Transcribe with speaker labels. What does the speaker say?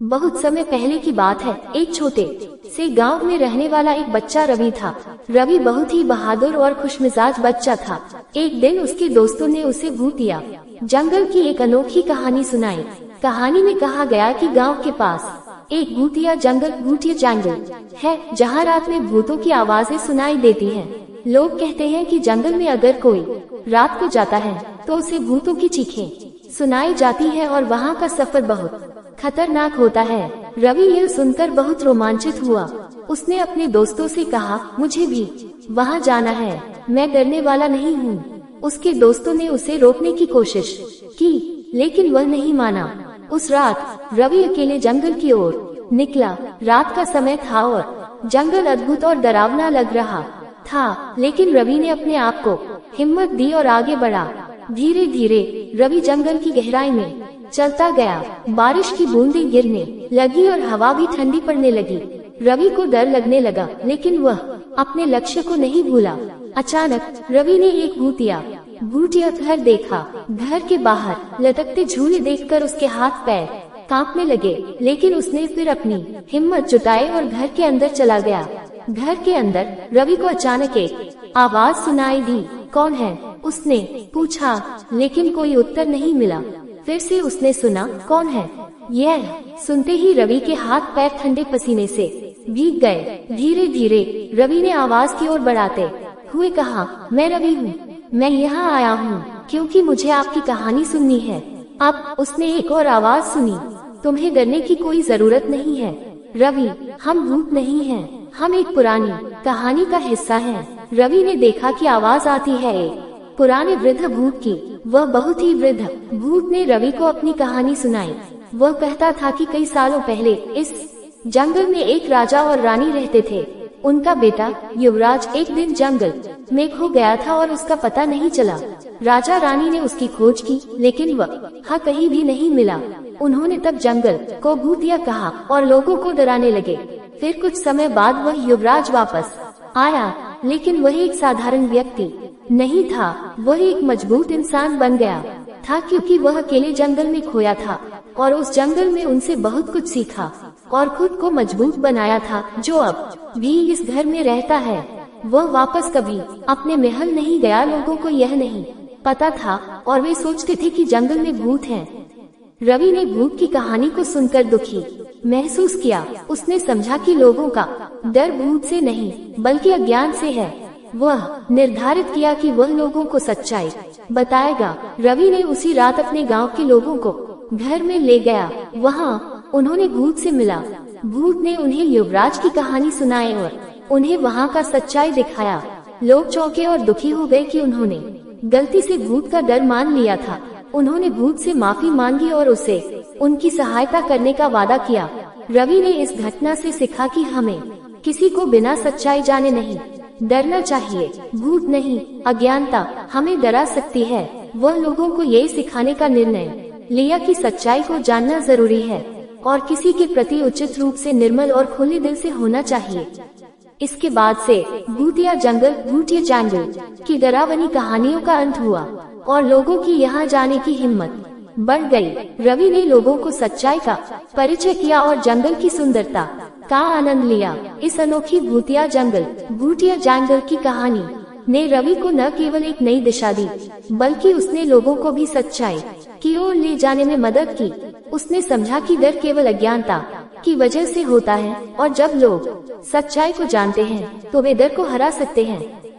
Speaker 1: बहुत समय पहले की बात है। एक छोटे से गांव में रहने वाला एक बच्चा रवि था। रवि बहुत ही बहादुर और खुशमिजाज बच्चा था। एक दिन उसके दोस्तों ने उसे भूतिया जंगल की एक अनोखी कहानी सुनाई। कहानी में कहा गया कि गांव के पास एक भूतिया जंगल है, जहां रात में भूतों की आवाजें सुनाई देती हैं। लोग कहते हैं कि जंगल में अगर कोई रात को जाता है तो उसे भूतों की चीखें सुनाई जाती है और वहां का सफर बहुत खतरनाक होता है। रवि यह सुनकर बहुत रोमांचित हुआ। उसने अपने दोस्तों से कहा, मुझे भी वहां जाना है, मैं डरने वाला नहीं हूँ। उसके दोस्तों ने उसे रोकने की कोशिश की, लेकिन वह नहीं माना। उस रात रवि अकेले जंगल की ओर निकला। रात का समय था और जंगल अद्भुत और डरावना लग रहा था, लेकिन रवि ने अपने आप को हिम्मत दी और आगे बढ़ा। धीरे धीरे रवि जंगल की गहराई में चलता गया। बारिश की बूंदें गिरने लगी और हवा भी ठंडी पड़ने लगी। रवि को डर लगने लगा, लेकिन वह अपने लक्ष्य को नहीं भूला। अचानक रवि ने एक भूतिया घर देखा। घर के बाहर लटकते झूले देखकर उसके हाथ पैर कांपने लगे, लेकिन उसने फिर अपनी हिम्मत जुटाई और घर के अंदर चला गया। घर के अंदर रवि को अचानक एक आवाज सुनाई दी। कौन है? उसने पूछा, लेकिन कोई उत्तर नहीं मिला। फिर से उसने सुना, कौन है? यह सुनते ही रवि के हाथ पैर ठंडे पसीने से भीग गए। धीरे धीरे रवि ने आवाज की ओर बढ़ाते हुए कहा, मैं रवि हूँ, मैं यहाँ आया हूँ क्योंकि मुझे आपकी कहानी सुननी है। अब उसने एक और आवाज सुनी, तुम्हें डरने की कोई जरूरत नहीं है रवि, हम भूत नहीं हैं, हम एक पुरानी कहानी का हिस्सा हैं। रवि ने देखा कि आवाज आती है एक पुराने वृद्ध भूत की। वह बहुत ही वृद्ध भूत ने रवि को अपनी कहानी सुनाई। वह कहता था कि कई सालों पहले इस जंगल में एक राजा और रानी रहते थे। उनका बेटा युवराज एक दिन जंगल में खो गया था और उसका पता नहीं चला। राजा रानी ने उसकी खोज की, लेकिन वह कहीं भी नहीं मिला। उन्होंने तब जंगल को भूतिया कहा और लोगों को डराने लगे। फिर कुछ समय बाद वह युवराज वापस आया, लेकिन वह एक साधारण व्यक्ति नहीं था। वह एक मजबूत इंसान बन गया था, क्योंकि वह अकेले जंगल में खोया था और उस जंगल में उनसे बहुत कुछ सीखा और खुद को मजबूत बनाया था, जो अब भी इस घर में रहता है। वह वापस कभी अपने महल नहीं गया। लोगों को यह नहीं पता था और वे सोचते थे कि जंगल में भूत हैं। रवि ने भूत की कहानी को सुनकर दुखी महसूस किया। उसने समझा कि लोगों का डर भूत से नहीं बल्कि अज्ञान से है। वह निर्धारित किया कि वह लोगों को सच्चाई बताएगा। रवि ने उसी रात अपने गांव के लोगों को घर में ले गया। वहां उन्होंने भूत से मिला। भूत ने उन्हें युवराज की कहानी सुनाई और उन्हें वहां का सच्चाई दिखाया। लोग चौंके और दुखी हो गए कि उन्होंने गलती से भूत का डर मान लिया था। उन्होंने भूत से माफी मांगी और उसे उनकी सहायता करने का वादा किया। रवि ने इस घटना से सीखा कि हमें किसी को बिना सच्चाई जाने नहीं डरना चाहिए। भूत नहीं, अज्ञानता हमें डरा सकती है। वह लोगों को ये सिखाने का निर्णय लिया कि सच्चाई को जानना जरूरी है और किसी के प्रति उचित रूप से निर्मल और खुले दिल से होना चाहिए। इसके बाद से भूतिया जंगल की डरावनी कहानियों का अंत हुआ और लोगों की यहाँ जाने की हिम्मत बढ़ गई। रवि ने लोगों को सच्चाई का परिचय किया और जंगल की सुंदरता का आनंद लिया। इस अनोखी भूतिया जंगल की कहानी ने रवि को न केवल एक नई दिशा दी, बल्कि उसने लोगों को भी सच्चाई की ओर ले जाने में मदद की। उसने समझा कि डर केवल अज्ञानता की वजह से होता है और जब लोग सच्चाई को जानते हैं तो वे डर को हरा सकते हैं।